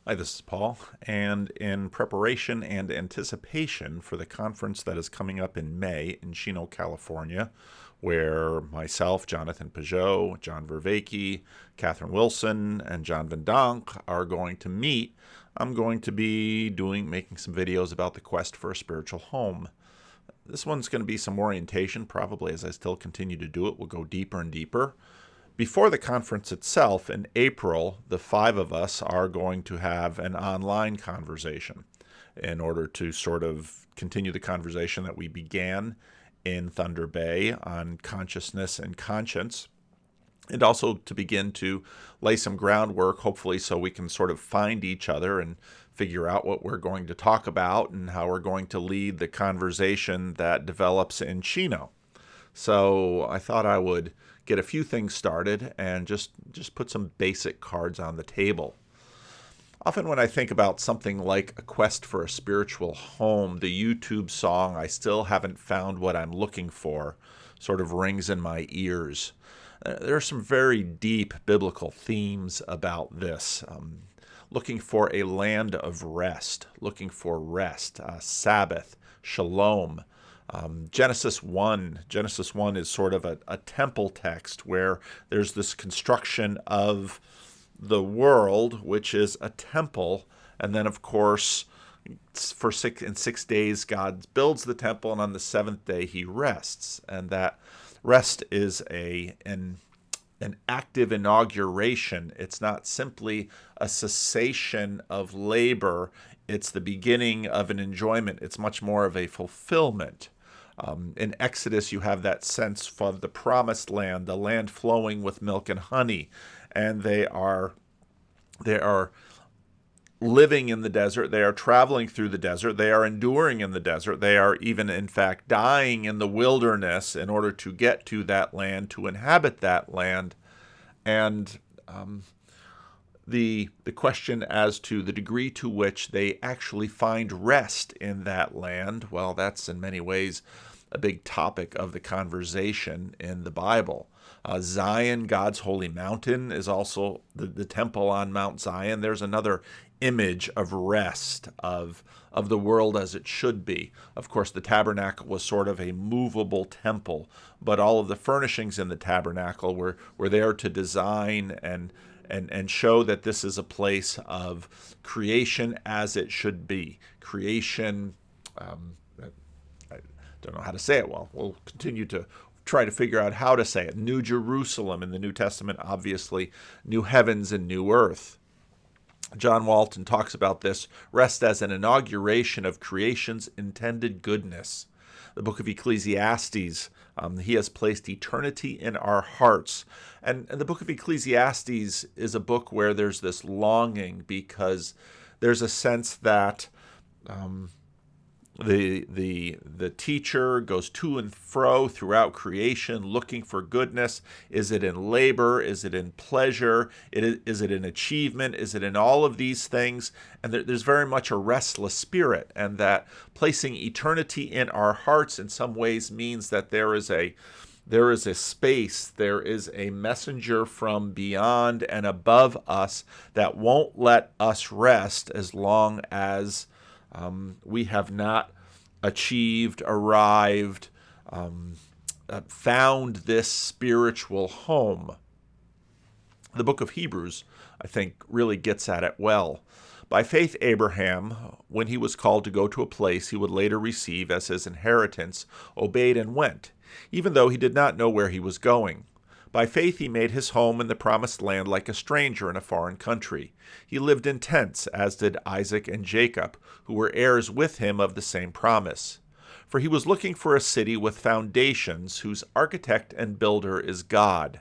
Hi, this is Paul, and in preparation and anticipation for the conference that is coming up in May in Chino, California, where myself, Jonathan Peugeot, John Vervaeke, Catherine Wilson, and John Van Donk are going to meet, I'm going to be making some videos about the quest for a spiritual home. This one's going to be some orientation, probably as I still continue to do it. We'll go deeper and deeper. Before the conference itself, in April, the five of us are going to have an online conversation in order to sort of continue the conversation that we began in Thunder Bay on consciousness and conscience, and also to begin to lay some groundwork, hopefully, so we can sort of find each other and figure out what we're going to talk about and how we're going to lead the conversation that develops in Chino. So I thought I would get a few things started and just put some basic cards on the table. Often when I think about something like a quest for a spiritual home, the YouTube song, "I Still Haven't Found What I'm Looking For," sort of rings in my ears. There are some very deep biblical themes about this. Looking for a land of rest, Sabbath, shalom. Genesis 1 is sort of a temple text where there's this construction of the world, which is a temple, and then of course in 6 days God builds the temple, and on the seventh day he rests, and that rest is an active inauguration. It's not simply a cessation of labor. It's the beginning of an enjoyment. It's much more of a fulfillment. In Exodus, you have that sense of the promised land, the land flowing with milk and honey, and they are living in the desert. They are traveling through the desert. They are enduring in the desert. They are even, in fact, dying in the wilderness in order to get to that land, to inhabit that land. And the question as to the degree to which they actually find rest in that land, well, that's in many ways a big topic of the conversation in the Bible. Zion, God's holy mountain, is also the temple on Mount Zion. There's another image of rest, of the world as it should be. Of course, the tabernacle was sort of a movable temple, but all of the furnishings in the tabernacle were there to design and show that this is a place of creation as it should be. Creation, I don't know how to say it well. We'll continue to try to figure out how to say it. New Jerusalem in the New Testament, obviously, new heavens and new earth. John Walton talks about this rest as an inauguration of creation's intended goodness. The book of Ecclesiastes, he has placed eternity in our hearts. And the book of Ecclesiastes is a book where there's this longing, because there's a sense that the teacher goes to and fro throughout creation looking for goodness. Is it in labor? Is it in pleasure? Is it in achievement? Is it in all of these things? And there's very much a restless spirit, and that placing eternity in our hearts in some ways means that there is a space, there is a messenger from beyond and above us that won't let us rest as long as we have not achieved, arrived, found this spiritual home. The book of Hebrews, I think, really gets at it well. By faith, Abraham, when he was called to go to a place he would later receive as his inheritance, obeyed and went, even though he did not know where he was going. By faith he made his home in the promised land like a stranger in a foreign country. He lived in tents, as did Isaac and Jacob, who were heirs with him of the same promise. For he was looking for a city with foundations, whose architect and builder is God.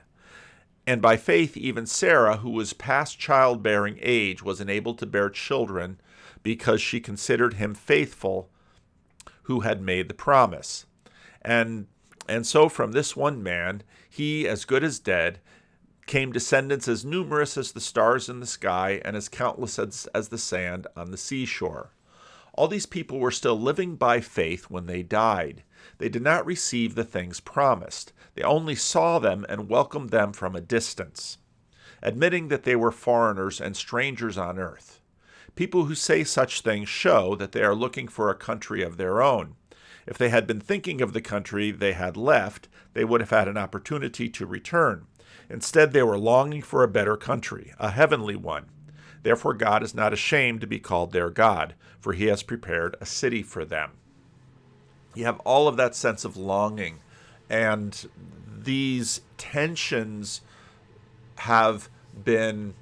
And by faith even Sarah, who was past childbearing age, was enabled to bear children, because she considered him faithful who had made the promise. And so from this one man, he, as good as dead, came descendants as numerous as the stars in the sky and as countless as the sand on the seashore. All these people were still living by faith when they died. They did not receive the things promised. They only saw them and welcomed them from a distance, admitting that they were foreigners and strangers on earth. People who say such things show that they are looking for a country of their own. If they had been thinking of the country they had left, they would have had an opportunity to return. Instead, they were longing for a better country, a heavenly one. Therefore, God is not ashamed to be called their God, for he has prepared a city for them. You have all of that sense of longing, and these tensions have been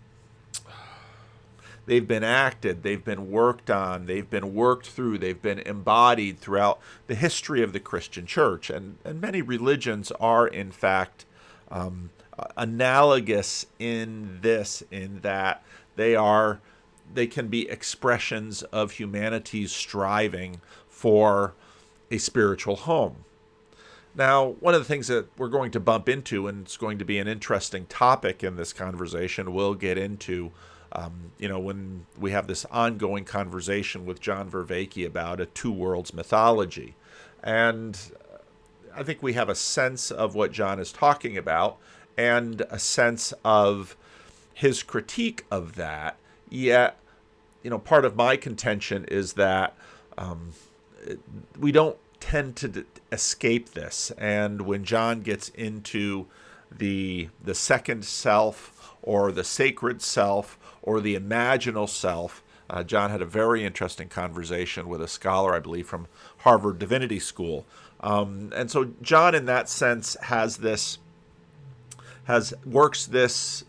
they've been acted, they've been worked on, they've been worked through, they've been embodied throughout the history of the Christian church. And many religions are, in fact, analogous in that they can be expressions of humanity's striving for a spiritual home. Now, one of the things that we're going to bump into, and it's going to be an interesting topic in this conversation, we'll get into when we have this ongoing conversation with John Vervaeke about a two worlds mythology. And I think we have a sense of what John is talking about and a sense of his critique of that. Yet, part of my contention is that we don't tend to escape this. And when John gets into the second self or the sacred self or the imaginal self, John had a very interesting conversation with a scholar, I believe, from Harvard Divinity School. And so John, in that sense, works this,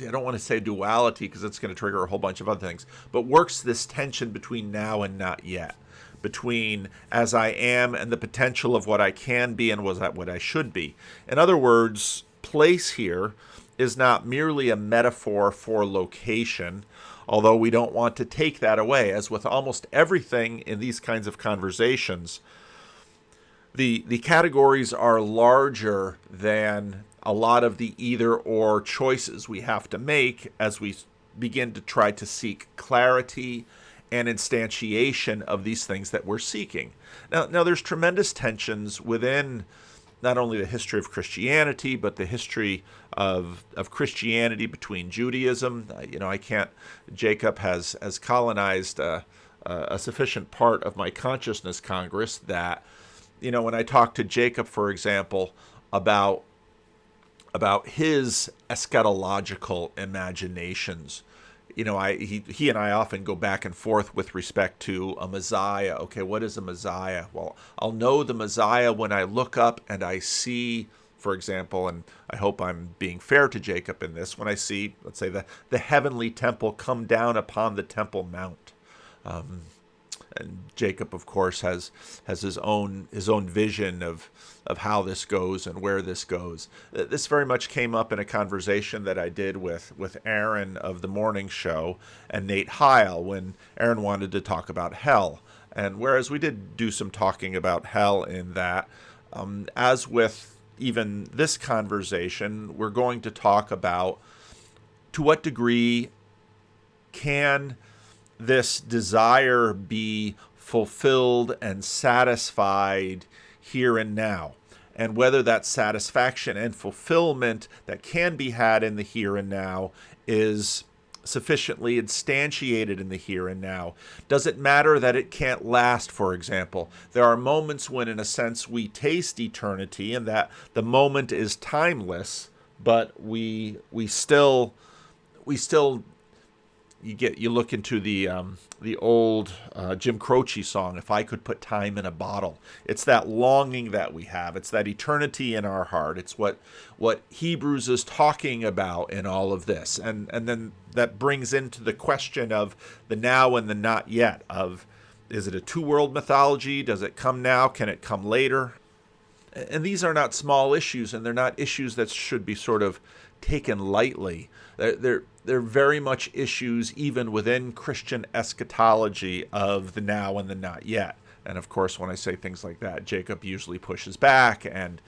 I don't want to say duality because it's going to trigger a whole bunch of other things, but works this tension between now and not yet, between as I am and the potential of what I can be and what I should be. In other words, place here is not merely a metaphor for location, although we don't want to take that away. As with almost everything in these kinds of conversations, the categories are larger than a lot of the either-or choices we have to make as we begin to try to seek clarity and instantiation of these things that we're seeking. Now there's tremendous tensions within not only the history of Christianity, but the history of Christianity between Judaism. Jacob has colonized a sufficient part of my consciousness, Congress, that, when I talk to Jacob, for example, about his eschatological imaginations, he and I often go back and forth with respect to a Messiah. Okay, what is a Messiah? Well, I'll know the Messiah when I look up and I see, for example, and I hope I'm being fair to Jacob in this, when I see, let's say, the heavenly temple come down upon the Temple Mount. And Jacob, of course, has his own vision of how this goes and where this goes. This very much came up in a conversation that I did with Aaron of the morning show and Nate Heil when Aaron wanted to talk about hell. And whereas we did do some talking about hell in that, as with even this conversation, we're going to talk about to what degree can this desire be fulfilled and satisfied here and now, and whether that satisfaction and fulfillment that can be had in the here and now is sufficiently instantiated in the here and now. Does it matter that it can't last, for example? There are moments when, in a sense, we taste eternity and that the moment is timeless, but we still you look into the old Jim Croce song, "If I Could Put Time in a Bottle." It's that longing that we have. It's that eternity in our heart. It's what Hebrews is talking about in all of this. And then that brings into the question of the now and the not yet, of is it a two-world mythology? Does it come now? Can it come later? And these are not small issues, and they're not issues that should be sort of taken lightly. They're very much issues even within Christian eschatology of the now and the not yet. And of course, when I say things like that, Jacob usually pushes back, and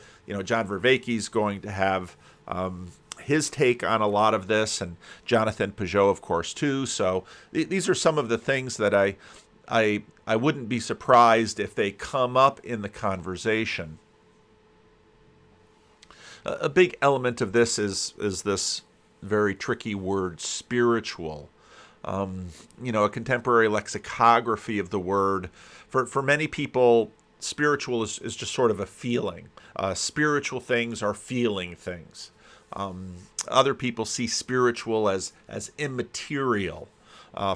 John Vervaeke's going to have his take on a lot of this, and Jonathan Peugeot, of course, too. So these are some of the things that I wouldn't be surprised if they come up in the conversation. A big element of this is this very tricky word, spiritual. A contemporary lexicography of the word. For many people, spiritual is just sort of a feeling. Spiritual things are feeling things. Other people see spiritual as immaterial.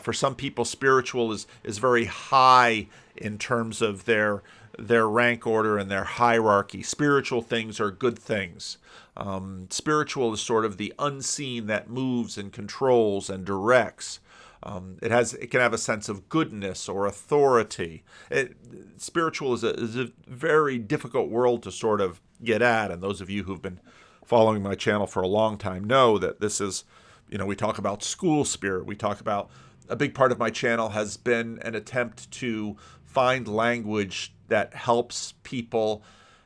For some people, spiritual is very high in terms of their rank order and their hierarchy. Spiritual things are good things. Spiritual is sort of the unseen that moves and controls and directs. It can have a sense of goodness or authority. Spiritual is a very difficult world to sort of get at, and those of you who've been following my channel for a long time know that this is, we talk about school spirit. We talk about, a big part of my channel has been an attempt to find language that helps people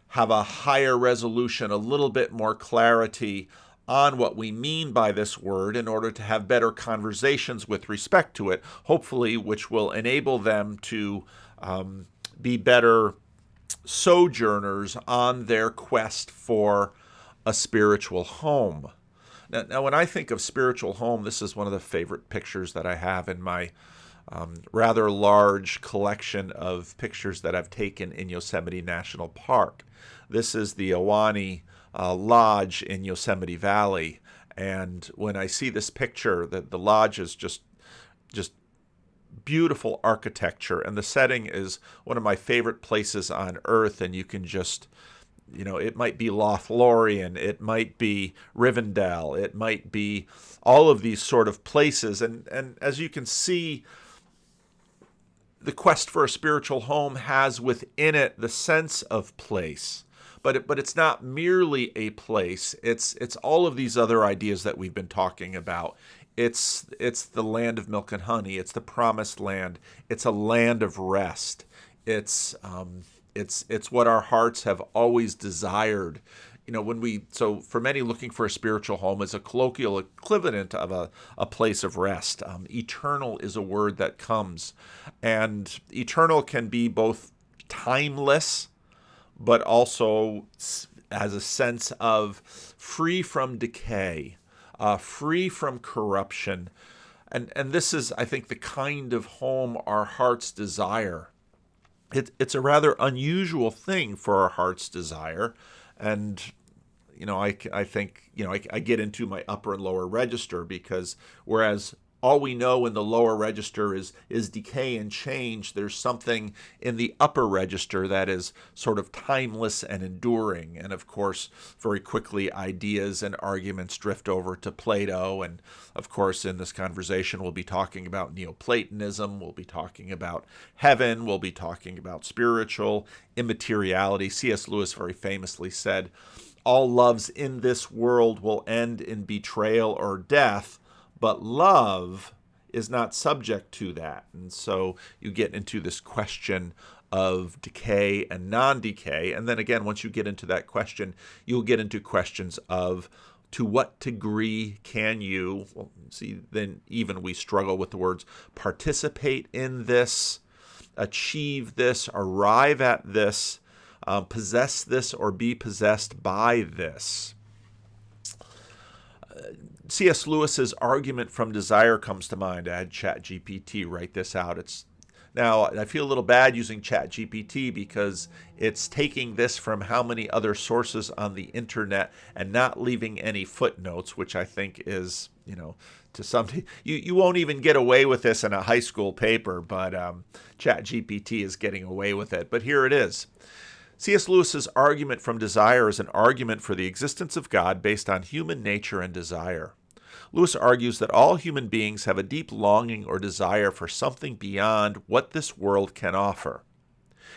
have a higher resolution, a little bit more clarity on what we mean by this word in order to have better conversations with respect to it, hopefully, which will enable them to be better sojourners on their quest for a spiritual home. Now, when I think of spiritual home, this is one of the favorite pictures that I have in my rather large collection of pictures that I've taken in Yosemite National Park. This is the Ahwahnee Lodge in Yosemite Valley, and when I see this picture, the lodge is just beautiful architecture, and the setting is one of my favorite places on earth, and you can just, it might be Lothlorien, it might be Rivendell, it might be all of these sort of places, and as you can see, the quest for a spiritual home has within it the sense of place. But it's not merely a place. It's all of these other ideas that we've been talking about. It's the land of milk and honey. It's the promised land. It's a land of rest. It's what our hearts have always desired. So for many, looking for a spiritual home is a colloquial equivalent of a place of rest. Eternal is a word that comes, and eternal can be both timeless, but also as a sense of free from decay, free from corruption. And this is, I think, the kind of home our hearts desire. It's a rather unusual thing for our heart's desire. And, I think, I get into my upper and lower register, because whereas all we know in the lower register is decay and change, there's something in the upper register that is sort of timeless and enduring. And of course, very quickly, ideas and arguments drift over to Plato. And of course, in this conversation, we'll be talking about Neoplatonism, we'll be talking about heaven, we'll be talking about spiritual immateriality. C.S. Lewis very famously said, "All loves in this world will end in betrayal or death, but love is not subject to that." And so you get into this question of decay and non-decay. And then again, once you get into that question, you'll get into questions of, to what degree can you, then even we struggle with the words, participate in this, achieve this, arrive at this, possess this, or be possessed by this. C.S. Lewis's argument from desire comes to mind. I had ChatGPT write this out. Now, I feel a little bad using ChatGPT because it's taking this from how many other sources on the internet and not leaving any footnotes, which I think is, to some, you won't even get away with this in a high school paper, but ChatGPT is getting away with it. But here it is. C.S. Lewis's argument from desire is an argument for the existence of God based on human nature and desire. Lewis argues that all human beings have a deep longing or desire for something beyond what this world can offer.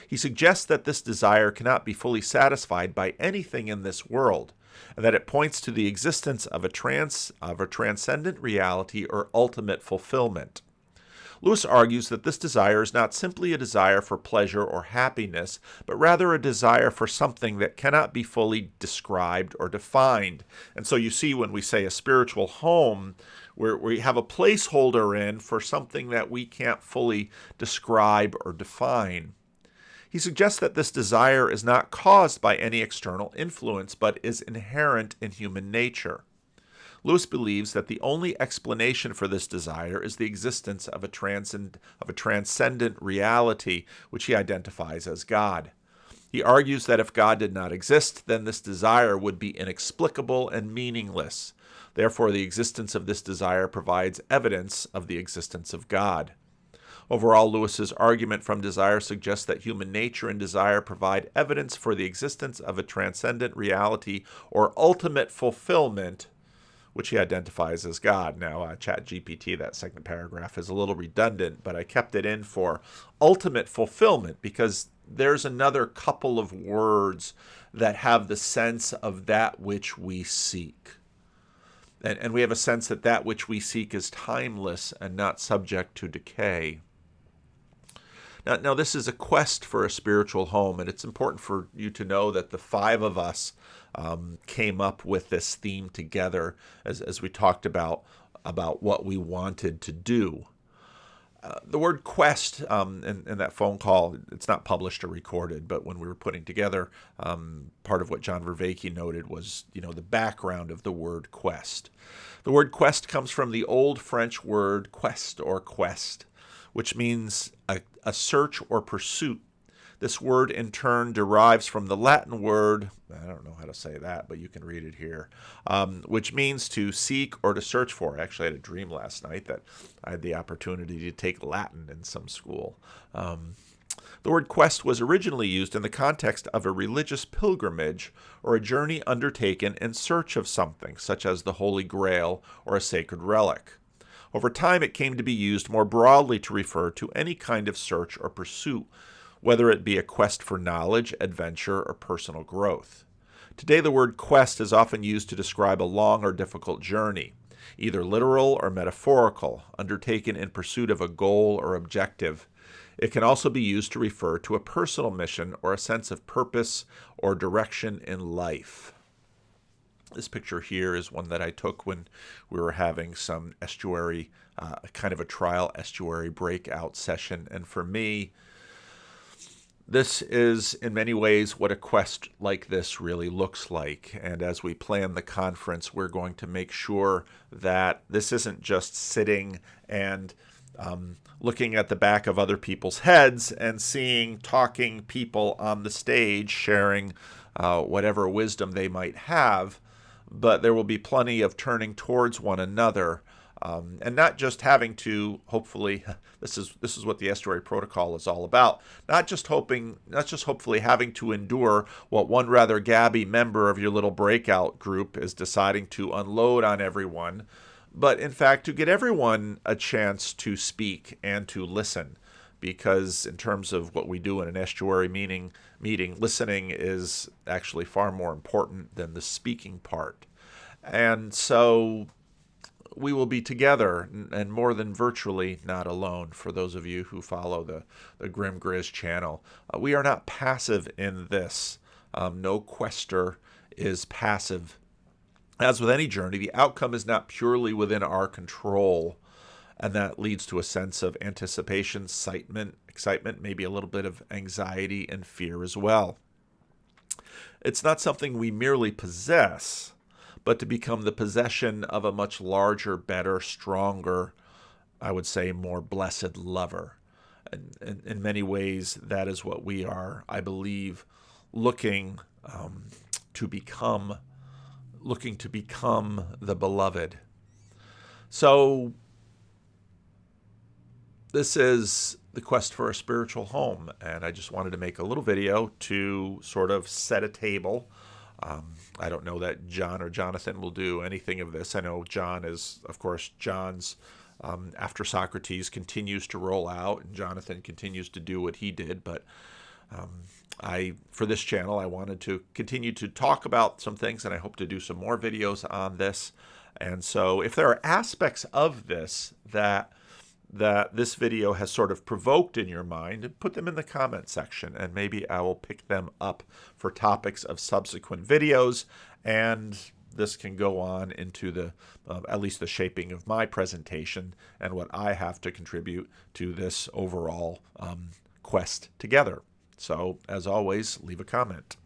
He suggests that this desire cannot be fully satisfied by anything in this world, and that it points to the existence of a transcendent reality or ultimate fulfillment. Lewis argues that this desire is not simply a desire for pleasure or happiness, but rather a desire for something that cannot be fully described or defined. And so you see, when we say a spiritual home, we have a placeholder in for something that we can't fully describe or define. He suggests that this desire is not caused by any external influence, but is inherent in human nature. Lewis believes that the only explanation for this desire is the existence of a transcendent reality, which he identifies as God. He argues that if God did not exist, then this desire would be inexplicable and meaningless. Therefore, the existence of this desire provides evidence of the existence of God. Overall, Lewis's argument from desire suggests that human nature and desire provide evidence for the existence of a transcendent reality or ultimate fulfillment, which he identifies as God. Now, ChatGPT, that second paragraph, is a little redundant, but I kept it in for ultimate fulfillment because there's another couple of words that have the sense of that which we seek. And we have a sense that that which we seek is timeless and not subject to decay. Now, this is a quest for a spiritual home, and it's important for you to know that the five of us came up with this theme together as we talked about what we wanted to do. The word quest in that phone call, it's not published or recorded, but when we were putting together, part of what John Vervaeke noted was, the background of the word quest. The word quest comes from the old French word quest or quest, which means a search or pursuit. This word, in turn, derives from the Latin word, I don't know how to say that, but you can read it here, which means to seek or to search for. I actually had a dream last night that I had the opportunity to take Latin in some school. The word quest was originally used in the context of a religious pilgrimage or a journey undertaken in search of something, such as the Holy Grail or a sacred relic. Over time, it came to be used more broadly to refer to any kind of search or pursuit, whether it be a quest for knowledge, adventure, or personal growth. Today, the word quest is often used to describe a long or difficult journey, either literal or metaphorical, undertaken in pursuit of a goal or objective. It can also be used to refer to a personal mission or a sense of purpose or direction in life. This picture here is one that I took when we were having some estuary, kind of a trial estuary breakout session. And for me, this is in many ways what a quest like this really looks like. And as we plan the conference, we're going to make sure that this isn't just sitting and looking at the back of other people's heads and seeing talking people on the stage sharing whatever wisdom they might have, but there will be plenty of turning towards one another, and not just having to, hopefully, this is what the Estuary Protocol is all about, not just hopefully having to endure what one rather gabby member of your little breakout group is deciding to unload on everyone, but in fact to get everyone a chance to speak and to listen. Because in terms of what we do in an estuary meeting, listening is actually far more important than the speaking part. And so we will be together, and more than virtually not alone, for those of you who follow the Grim Grizz channel. We are not passive in this. No quester is passive. As with any journey, the outcome is not purely within our control. And that leads to a sense of anticipation, excitement, maybe a little bit of anxiety and fear as well. It's not something we merely possess, but to become the possession of a much larger, better, stronger, I would say more blessed lover. And in many ways, that is what we are, I believe, looking to become the beloved. So this is the quest for a spiritual home, and I just wanted to make a little video to sort of set a table. I don't know that John or Jonathan will do anything of this. I know John is, of course, John's After Socrates continues to roll out, and Jonathan continues to do what he did, but for this channel, I wanted to continue to talk about some things, and I hope to do some more videos on this. And so if there are aspects of this that this video has sort of provoked in your mind, put them in the comment section, and maybe I will pick them up for topics of subsequent videos, and this can go on into at least the shaping of my presentation and what I have to contribute to this overall quest together. So, as always, leave a comment.